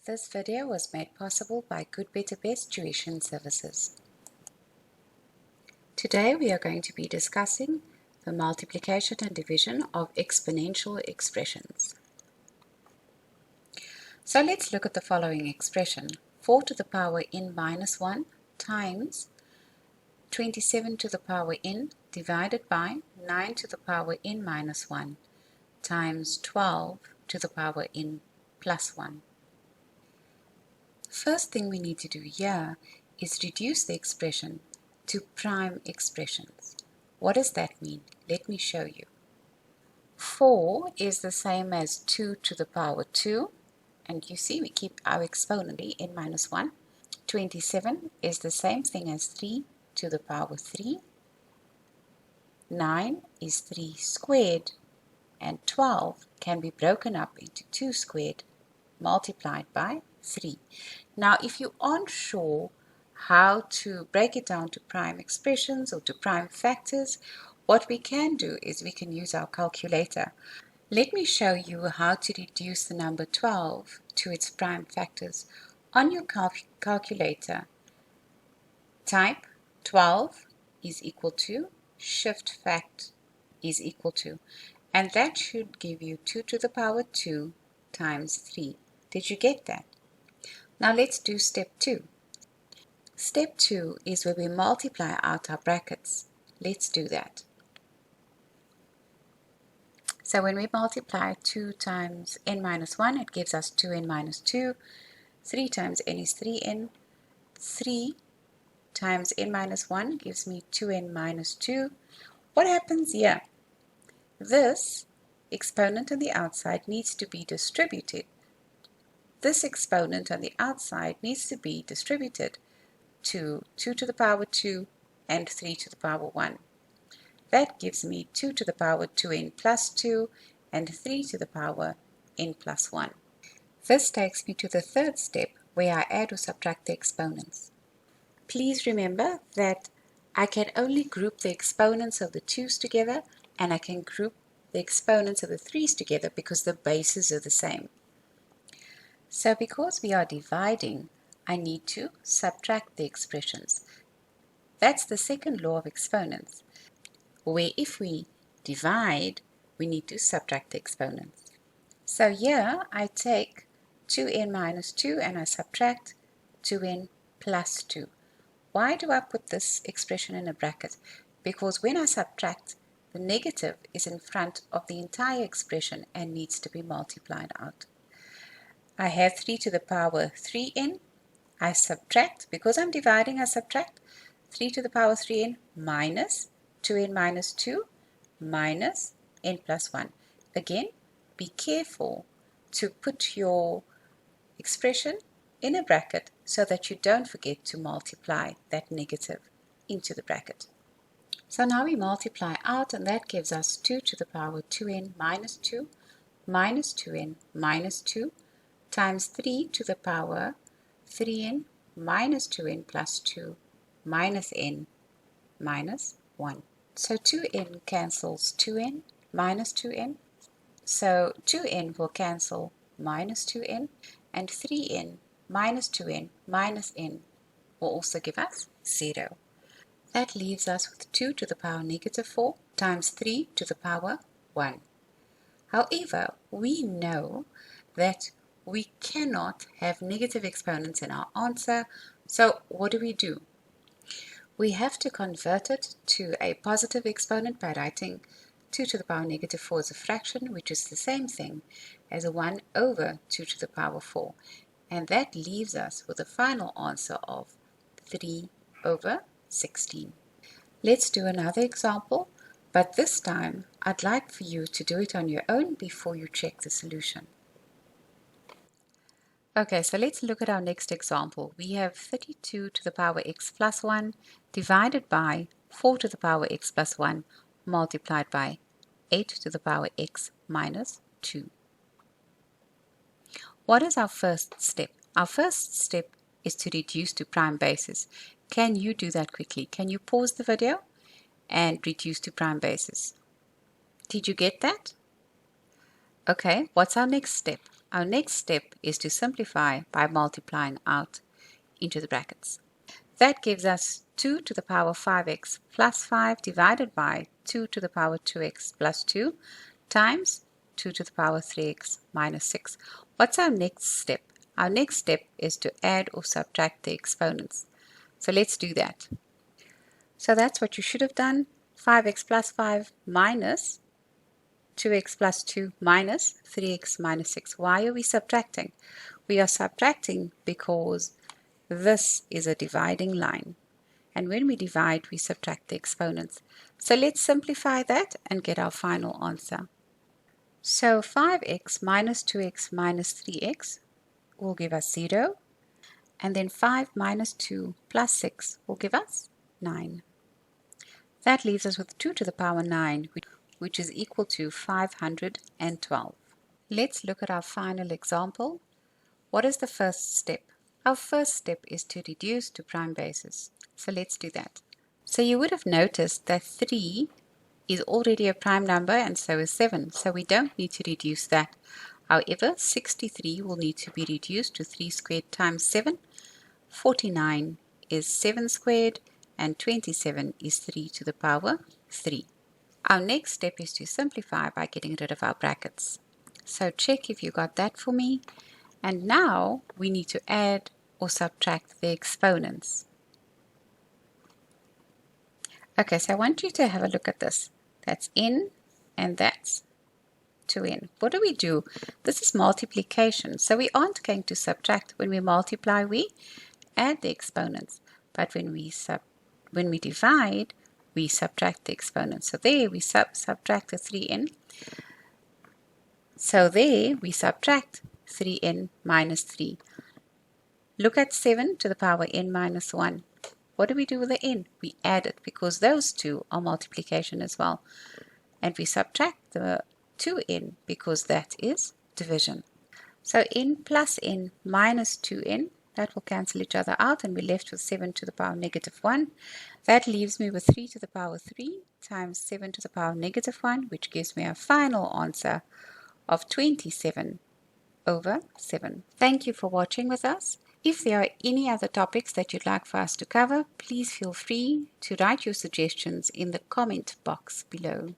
This video was made possible by Good Better Best Tuition Services. Today we are going to be discussing the multiplication and division of exponential expressions. So let's look at the following expression. 4 to the power n minus 1 times 27 to the power n divided by 9 to the power n minus 1 times 12 to the power n plus 1. First thing we need to do here is reduce the expression to prime expressions. What does that mean? Let me show you. 4 is the same as 2 to the power 2, and you see we keep our exponent n minus 1. 27 is the same thing as 3 to the power 3. 9 is 3 squared, and 12 can be broken up into 2 squared multiplied by 3. Now, if you aren't sure how to break it down to prime expressions or to prime factors, what we can do is we can use our calculator. Let me show you how to reduce the number 12 to its prime factors. On your calculator, type 12 is equal to shift fact is equal to, and that should give you 2 to the power 2 times 3. Did you get that? Now let's do step 2. Step 2 is where we multiply out our brackets. Let's do that. So when we multiply 2 times n minus 1, it gives us 2n minus 2. 3 times n is 3n. 3 times n minus 1 gives me 2n minus 2. What happens here? This exponent on the outside needs to be distributed. This exponent on the outside needs to be distributed to 2 to the power 2 and 3 to the power 1. That gives me 2 to the power 2n plus 2 and 3 to the power n plus 1. This takes me to the third step where I add or subtract the exponents. Please remember that I can only group the exponents of the 2's together, and I can group the exponents of the 3's together because the bases are the same. So because we are dividing, I need to subtract the expressions. That's the second law of exponents, where if we divide, we need to subtract the exponents. So here I take 2n minus 2 and I subtract 2n plus 2. Why do I put this expression in a bracket? Because when I subtract, the negative is in front of the entire expression and needs to be multiplied out. I have 3 to the power 3n. I subtract, because I'm dividing, I subtract 3 to the power 3n minus 2n minus 2 minus n plus 1. Again, be careful to put your expression in a bracket so that you don't forget to multiply that negative into the bracket. So now we multiply out, and that gives us 2 to the power 2n minus 2 minus 2n minus 2 times 3 to the power 3n minus 2n plus 2 minus n minus 1. So 2n cancels 2n minus 2n. So 2n will cancel minus 2n, and 3n minus 2n minus n will also give us 0. That leaves us with 2 to the power negative 4 times 3 to the power 1. However, we know that we cannot have negative exponents in our answer, so what do? We have to convert it to a positive exponent by writing 2 to the power negative 4 as a fraction, which is the same thing as a 1 over 2 to the power 4. And that leaves us with a final answer of 3 over 16. Let's do another example, but this time I'd like for you to do it on your own before you check the solution. Okay, so let's look at our next example. We have 32 to the power x plus 1 divided by 4 to the power x plus 1 multiplied by 8 to the power x minus 2. What is our first step? Our first step is to reduce to prime bases. Can you do that quickly? Can you pause the video and reduce to prime bases? Did you get that? Okay, what's our next step? Our next step is to simplify by multiplying out into the brackets. That gives us 2 to the power 5x plus 5 divided by 2 to the power 2x plus 2 times 2 to the power 3x minus 6. What's our next step? Our next step is to add or subtract the exponents. So let's do that. So that's what you should have done. 5x plus 5 minus 2x plus 2 minus 3x minus 6. Why are we subtracting? We are subtracting because this is a dividing line. And when we divide, we subtract the exponents. So let's simplify that and get our final answer. So 5x minus 2x minus 3x will give us 0. And then 5 minus 2 plus 6 will give us 9. That leaves us with 2 to the power 9, which is equal to 512. Let's look at our final example. What is the first step? Our first step is to reduce to prime bases. So let's do that. So you would have noticed that 3 is already a prime number and so is 7. So we don't need to reduce that. However, 63 will need to be reduced to 3 squared times 7. 49 is 7 squared and 27 is 3 to the power 3. Our next step is to simplify by getting rid of our brackets. So check if you got that for me. And now we need to add or subtract the exponents. Okay, so I want you to have a look at this. That's n and that's 2n. What do? This is multiplication, so we aren't going to subtract. When we multiply, we add the exponents. But when we divide, we subtract the exponents. So there we subtract the 3n. So there we subtract 3n minus 3. Look at 7 to the power n minus 1. What do we do with the n? We add it because those two are multiplication as well. And we subtract the 2n because that is division. So n plus n minus 2n, that will cancel each other out and we're left with 7 to the power negative 1. That leaves me with 3 to the power 3 times 7 to the power negative 1, which gives me a final answer of 27 over 7. Thank you for watching with us. If there are any other topics that you'd like for us to cover, please feel free to write your suggestions in the comment box below.